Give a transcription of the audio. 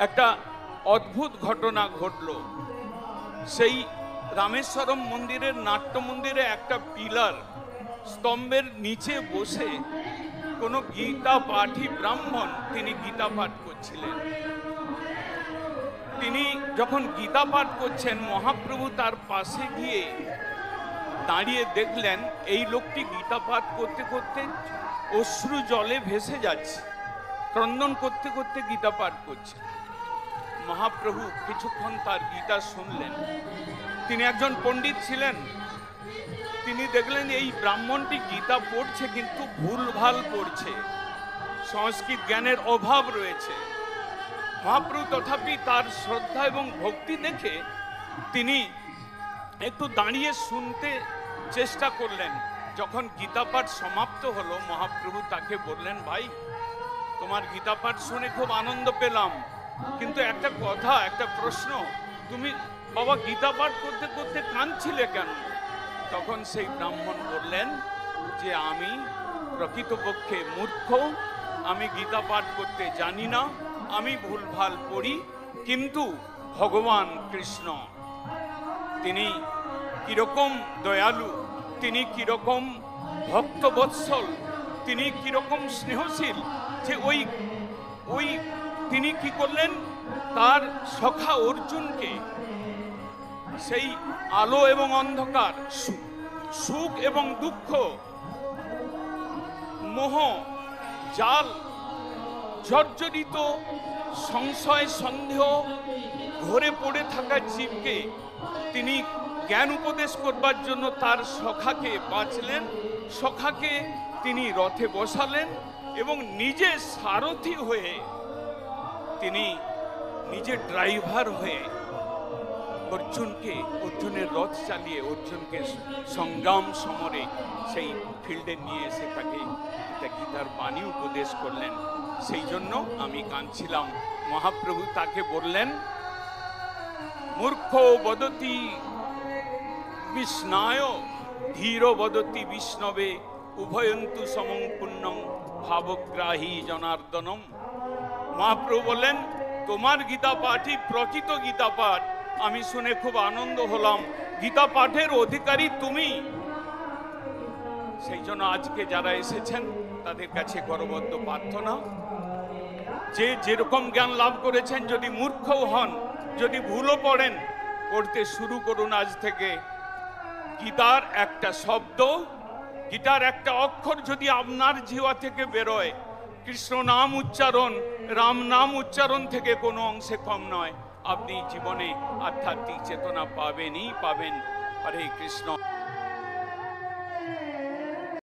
একটা অদ্ভুত ঘটনা ঘটল। সেই রামেশ্বরম মন্দিরের নাট্য মন্দিরে একটা পিলার স্তম্ভের নিচে বসে কোনো গীতা পাঠী ব্রাহ্মণ তিনি গীতা পাঠ করছিলেন। তিনি যখন গীতা পাঠ করছেন, মহাপ্রভু তার পাশে গিয়ে দাঁড়িয়ে দেখলেন এই লোকটি গীতা পাঠ করতে করতে অশ্রু জলে ভেসে যাচ্ছে, ক্রন্দন করতে করতে গীতা পাঠ করছে। মহাপ্রভু কিছুক্ষণ তার গীতা শুনলেন। তিনি একজন পণ্ডিত ছিলেন। তিনি দেখলেন এই ব্রাহ্মণটি গীতা পড়ছে কিন্তু ভুলভাল পড়ছে, সংস্কৃত জ্ঞানের অভাব রয়েছে। মহাপ্রভু তথাপি তার শ্রদ্ধা এবং ভক্তি দেখে তিনি একটু দাঁড়িয়ে শুনতে চেষ্টা করলেন। যখন গীতা পাঠ সমাপ্ত হলো, মহাপ্রভু তাকে বললেন, ভাই, তোমার গীতা পাঠ শুনে খুব আনন্দ পেলাম, কিন্তু একটা কথা, একটা প্রশ্ন, তুমি বাবা গীতা পাঠ করতে করতে কাঁদছিলে কেন? তখন সেই ব্রাহ্মণ বললেন যে আমি প্রকৃতপক্ষে মূর্খ, আমি গীতা পাঠ করতে জানি না, আমি ভুলভাল পড়ি, কিন্তু ভগবান কৃষ্ণ তিনি কিরকম দয়ালু, তিনি কিরকম ভক্তবৎসল, তিনি কিরকম স্নেহশীল, যে ওই তিনি কি করলেন, তার সখা অর্জুনকে সেই আলো এবং অন্ধকার, সুখ এবং দুঃখ, মোহ জাল জর্জরিত সংশয় সন্দেহ ঘরে পড়ে থাকা জীবকে তিনি জ্ঞান উপদেশ করবার জন্য তার সখাকে বাঁচলেন, সখাকে তিনি রথে বসালেন এবং নিজে সারথি হয়ে, তিনি নিজে ড্রাইভার হয়ে অর্জুনের রথ চালিয়ে অর্জুনকে সংগ্রাম সমরে সেই ফিল্ডে নিয়ে এসে তাকে গীতার বাণী উপদেশ করলেন। সেই জন্য আমি কাঁদছিলাম। মহাপ্রভু তাকে বললেন, মূর্খ বদতি বিষ্ণায় ধীর বদতি বিষ্ণবে উভয়ন্তু সমং পুণ্যং ভাবগ্রাহী জনার্দনম। মহাপ্রভু বললেন, তোমার গীতা পাঠই প্রকৃত গীতা পাঠ, আমি শুনে খুব আনন্দ হলাম, গীতা পাঠের অধিকারী তুমি। সেই জন্য আজকে যারা এসেছেন তাদের কাছে করবদ্ধ প্রার্থনা, যে যেরকম জ্ঞান লাভ করেছেন, যদি মূর্খও হন, যদি ভুলও পড়েন, পড়তে শুরু করুন আজ থেকে। গীতার একটা শব্দ, গীতার একটা অক্ষর যদি আপনার জিহ্বা থেকে বেরোয়, কৃষ্ণ নাম উচ্চারণ, রাম নাম উচ্চারণ থেকে কোনো অংশে কম নয়, আপনি জীবনে আধ্যাত্মিক চেতনা পাবেনই পাবেন। হরে কৃষ্ণ।